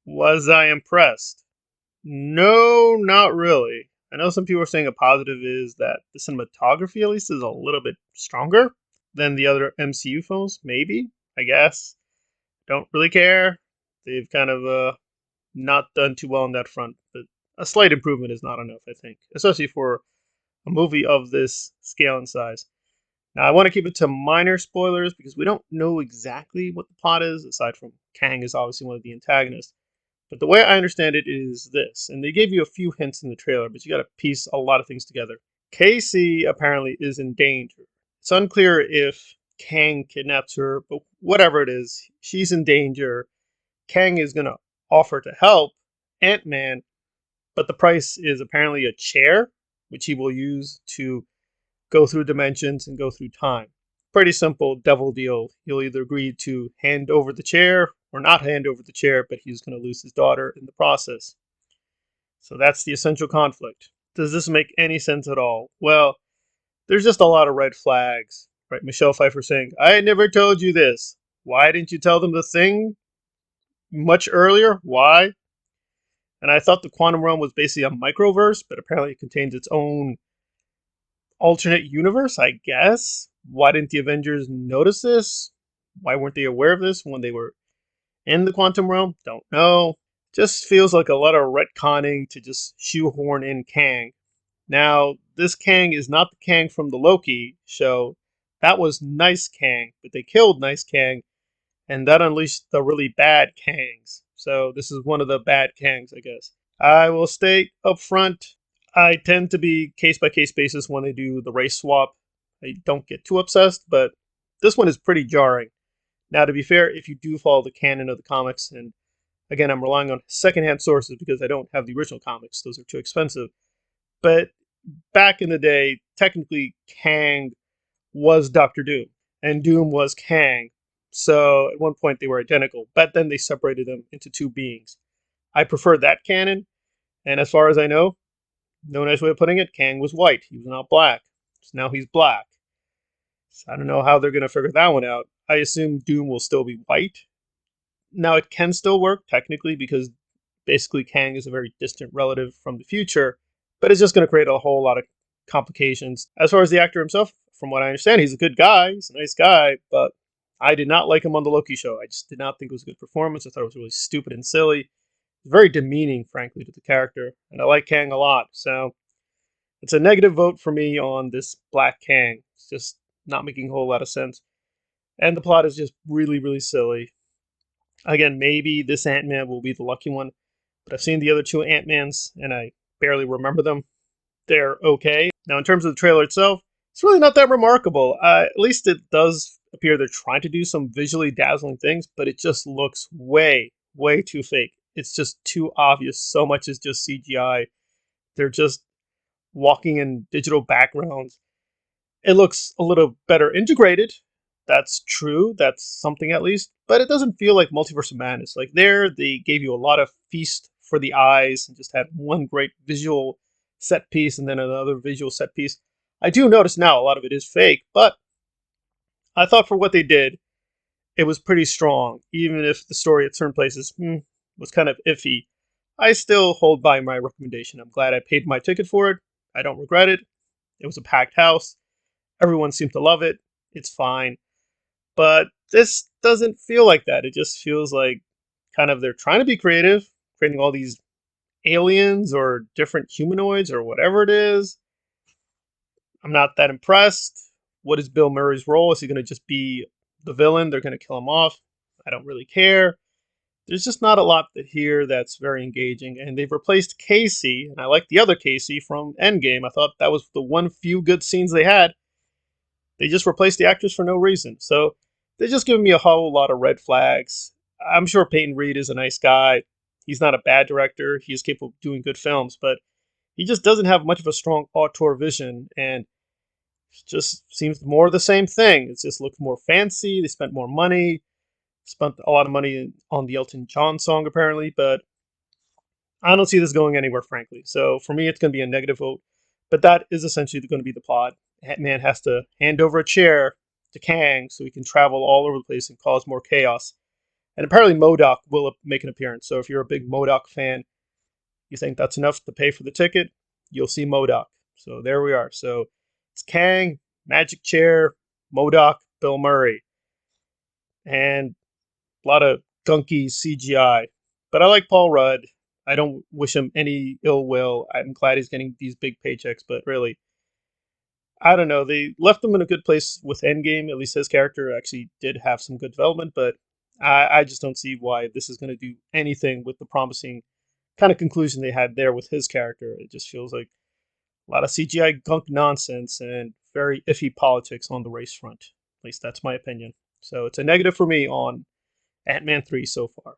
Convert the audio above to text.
Was I impressed? No, not really. I know some people are saying a positive is that the cinematography, at least, is a little bit stronger than the other MCU films. Maybe, I guess. Don't really care. They've kind of not done too well on that front, but a slight improvement is not enough, I think, especially for a movie of this scale and size. Now, I want to keep it to minor spoilers because we don't know exactly what the plot is, aside from Kang is obviously one of the antagonists. But the way I understand it is this, and they gave you a few hints in the trailer, but you got to piece a lot of things together. Casey apparently is in danger. It's unclear if Kang kidnaps her, but whatever it is, she's in danger. Kang is going to offer to help Ant-Man, but the price is apparently a chair, which he will use to go through dimensions and go through time. Pretty simple devil deal. He'll either agree to hand over the chair or not hand over the chair, but he's going to lose his daughter in the process. So that's the essential conflict. Does this make any sense at all? Well, there's just a lot of red flags. Right? Michelle Pfeiffer saying, I never told you this. Why didn't you tell them the thing much earlier? Why? And I thought the quantum realm was basically a microverse, but apparently it contains its own alternate universe, I guess. Why didn't the Avengers notice this? Why weren't they aware of this when they were in the quantum realm? Don't know. Just feels like a lot of retconning to just shoehorn in Kang. Now, this Kang is not the Kang from the Loki show. That was Nice Kang, but they killed Nice Kang, and that unleashed the really bad Kangs. So this is one of the bad Kangs, I guess. I will state up front, I tend to be case by case basis when they do the race swap. I don't get too obsessed, but this one is pretty jarring. Now, to be fair, if you do follow the canon of the comics, and again, I'm relying on secondhand sources because I don't have the original comics, those are too expensive. But back in the day, technically, Kang was Doctor Doom, and Doom was Kang. So at one point they were identical, but then they separated them into two beings. I prefer that canon, and as far as I know, no nice way of putting it, Kang was white. He was not black. So now he's black. So I don't know how they're going to figure that one out. I assume Doom will still be white. Now, it can still work, technically, because basically Kang is a very distant relative from the future, but it's just going to create a whole lot of complications. As far as the actor himself, from what I understand, he's a good guy. He's a nice guy, but I did not like him on the Loki show. I just did not think it was a good performance. I thought it was really stupid and silly. Very demeaning, frankly, to the character, and I like Kang a lot. So it's a negative vote for me on this Black Kang. It's just not making a whole lot of sense, and the plot is just really, really silly. Again, maybe this Ant-Man will be the lucky one, but I've seen the other two Ant-Mans, and I barely remember them. They're okay. Now, in terms of the trailer itself, it's really not that remarkable. At least it does appear they're trying to do some visually dazzling things, but it just looks way, way too fake. It's just too obvious. So much is just CGI. They're just walking in digital backgrounds. It looks a little better integrated. That's true. That's something at least. But it doesn't feel like Multiverse of Madness. Like there, they gave you a lot of feast for the eyes and just had one great visual set piece and then another visual set piece. I do notice now a lot of it is fake, but I thought for what they did, it was pretty strong. Even if the story at certain places was kind of iffy, I still hold by my recommendation. I'm glad I paid my ticket for it. I don't regret it. It was a packed house. Everyone seemed to love it. It's fine. But this doesn't feel like that. It just feels like kind of they're trying to be creative, creating all these aliens or different humanoids or whatever it is. I'm not that impressed. What is Bill Murray's role? Is he going to just be the villain? They're going to kill him off. I don't really care. There's just not a lot here that's very engaging. And they've replaced Casey, and I like the other Casey from Endgame. I thought that was the one few good scenes they had. They just replaced the actors for no reason. So they're just giving me a whole lot of red flags. I'm sure Peyton Reed is a nice guy. He's not a bad director. He is capable of doing good films, but he just doesn't have much of a strong auteur vision, and it just seems more of the same thing. It just looks more fancy. They spent more money, spent a lot of money on the Elton John song, apparently, but I don't see this going anywhere, frankly. So for me, it's going to be a negative vote. But that is essentially going to be the plot. Ant-Man has to hand over a chair to Kang so he can travel all over the place and cause more chaos. And apparently MODOK will make an appearance. So if you're a big MODOK fan, you think that's enough to pay for the ticket, you'll see MODOK. So there we are. So it's Kang, Magic Chair, MODOK, Bill Murray, and a lot of gunky CGI. But I like Paul Rudd. I don't wish him any ill will. I'm glad he's getting these big paychecks, but really, I don't know. They left him in a good place with Endgame. At least his character actually did have some good development, but I just don't see why this is going to do anything with the promising kind of conclusion they had there with his character. It just feels like a lot of CGI gunk nonsense and very iffy politics on the race front. At least that's my opinion. So it's a negative for me on Ant-Man 3 so far.